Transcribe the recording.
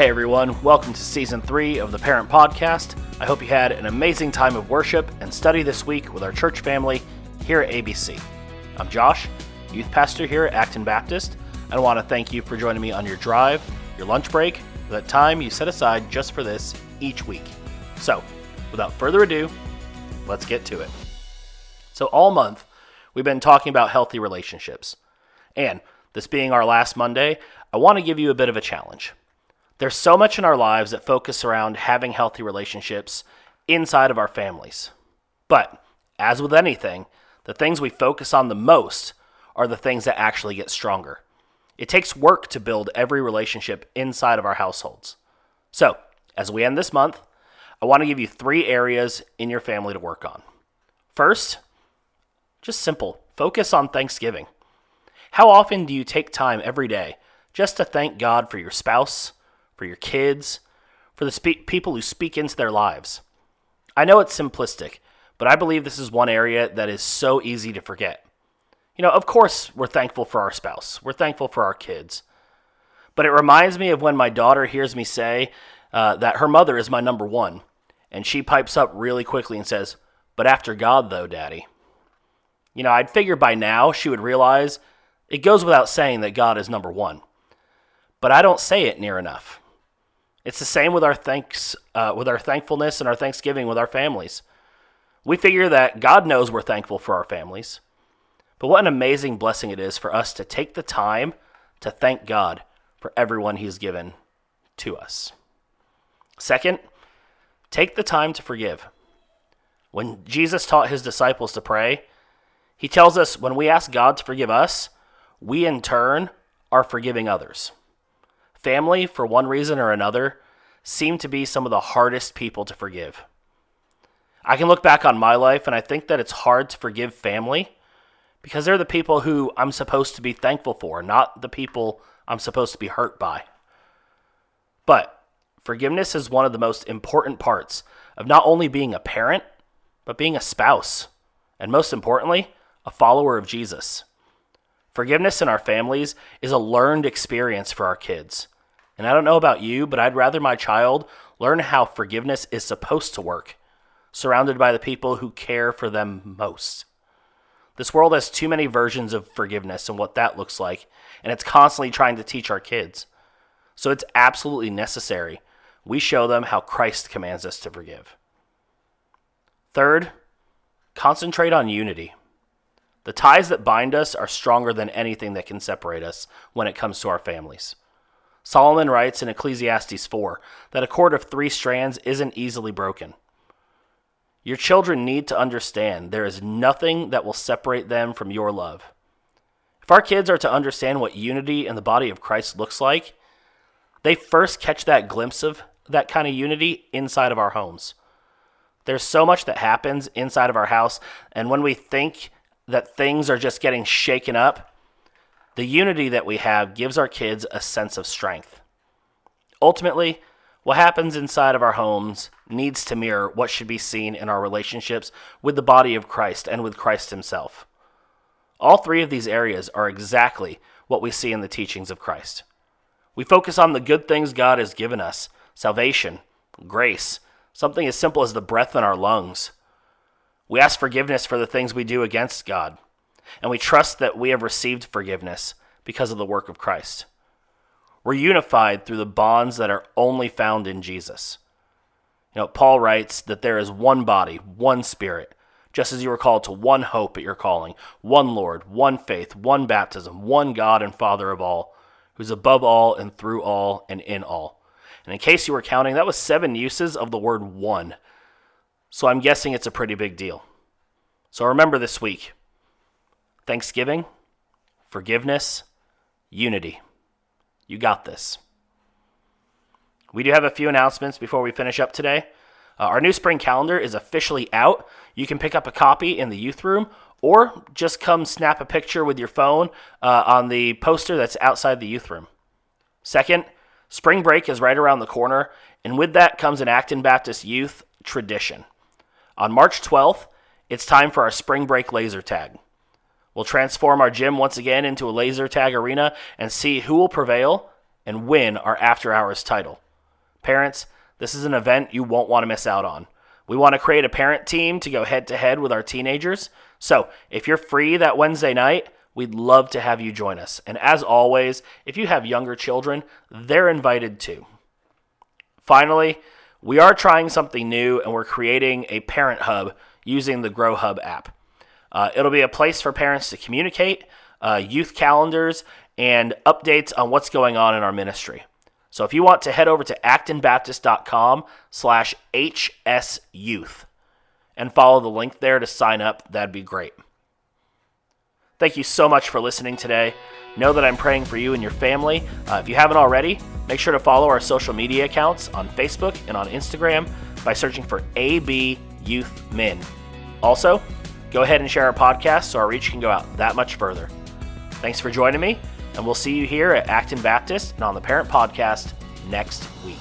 Hey everyone, welcome to Season 3 of the Parent Podcast. I hope you had an amazing time of worship and study this week with our church family here at ABC. I'm Josh, youth pastor here at Acton Baptist, and I want to thank you for joining me on your drive, your lunch break, or that time you set aside just for this each week. So, without further ado, let's get to it. So all month, we've been talking about healthy relationships. And this being our last Monday, I want to give you a bit of a challenge. There's so much in our lives that focus around having healthy relationships inside of our families. But, as with anything, the things we focus on the most are the things that actually get stronger. It takes work to build every relationship inside of our households. So, as we end this month, I want to give you 3 areas in your family to work on. First, just simple, focus on Thanksgiving. How often do you take time every day just to thank God for your spouse, for your kids, for the people who speak into their lives? I know it's simplistic, but I believe this is one area that is so easy to forget. Of course, we're thankful for our spouse. We're thankful for our kids. But it reminds me of when my daughter hears me say that her mother is my number one, and she pipes up really quickly and says, "But after God, though, Daddy." I'd figure by now she would realize it goes without saying that God is number one. But I don't say it near enough. It's the same with our thankfulness and our Thanksgiving with our families. We figure that God knows we're thankful for our families. But what an amazing blessing it is for us to take the time to thank God for everyone He's given to us. Second, take the time to forgive. When Jesus taught His disciples to pray, He tells us when we ask God to forgive us, we in turn are forgiving others. Family, for one reason or another, seem to be some of the hardest people to forgive. I can look back on my life and I think that it's hard to forgive family because they're the people who I'm supposed to be thankful for, not the people I'm supposed to be hurt by. But forgiveness is one of the most important parts of not only being a parent, but being a spouse, and most importantly, a follower of Jesus. Forgiveness in our families is a learned experience for our kids. And I don't know about you, but I'd rather my child learn how forgiveness is supposed to work, surrounded by the people who care for them most. This world has too many versions of forgiveness and what that looks like, and it's constantly trying to teach our kids. So it's absolutely necessary we show them how Christ commands us to forgive. Third, concentrate on unity. The ties that bind us are stronger than anything that can separate us when it comes to our families. Solomon writes in Ecclesiastes 4 that a cord of 3 strands isn't easily broken. Your children need to understand there is nothing that will separate them from your love. If our kids are to understand what unity in the body of Christ looks like, they first catch that glimpse of that kind of unity inside of our homes. There's so much that happens inside of our house, and when we think that things are just getting shaken up, the unity that we have gives our kids a sense of strength. Ultimately, what happens inside of our homes needs to mirror what should be seen in our relationships with the body of Christ and with Christ Himself. All 3 of these areas are exactly what we see in the teachings of Christ. We focus on the good things God has given us, salvation, grace, something as simple as the breath in our lungs. We ask forgiveness for the things we do against God, and we trust that we have received forgiveness because of the work of Christ. We're unified through the bonds that are only found in Jesus. Paul writes that there is one body, one Spirit, just as you were called to one hope at your calling, one Lord, one faith, one baptism, one God and Father of all, who's above all and through all and in all. And in case you were counting, that was 7 uses of the word one. So I'm guessing it's a pretty big deal. So remember this week, Thanksgiving, forgiveness, unity. You got this. We do have a few announcements before we finish up today. Our new spring calendar is officially out. You can pick up a copy in the youth room or just come snap a picture with your phone on the poster that's outside the youth room. Second, spring break is right around the corner, and with that comes an Acton Baptist youth tradition. On March 12th, it's time for our spring break laser tag. We'll transform our gym once again into a laser tag arena and see who will prevail and win our after hours title. Parents, this is an event you won't want to miss out on. We want to create a parent team to go head-to-head with our teenagers. So if you're free that Wednesday night, we'd love to have you join us. And as always, if you have younger children, they're invited too. Finally, we are trying something new, and we're creating a parent hub using the Grow Hub app. It'll be a place for parents to communicate, youth calendars, and updates on what's going on in our ministry. So if you want to head over to actonbaptist.com/HSYouth and follow the link there to sign up, that'd be great. Thank you so much for listening today. Know that I'm praying for you and your family. If you haven't already, make sure to follow our social media accounts on Facebook and on Instagram by searching for AB Youth Min. Also, go ahead and share our podcast so our reach can go out that much further. Thanks for joining me, and we'll see you here at Acton Baptist and on the Parent Podcast next week.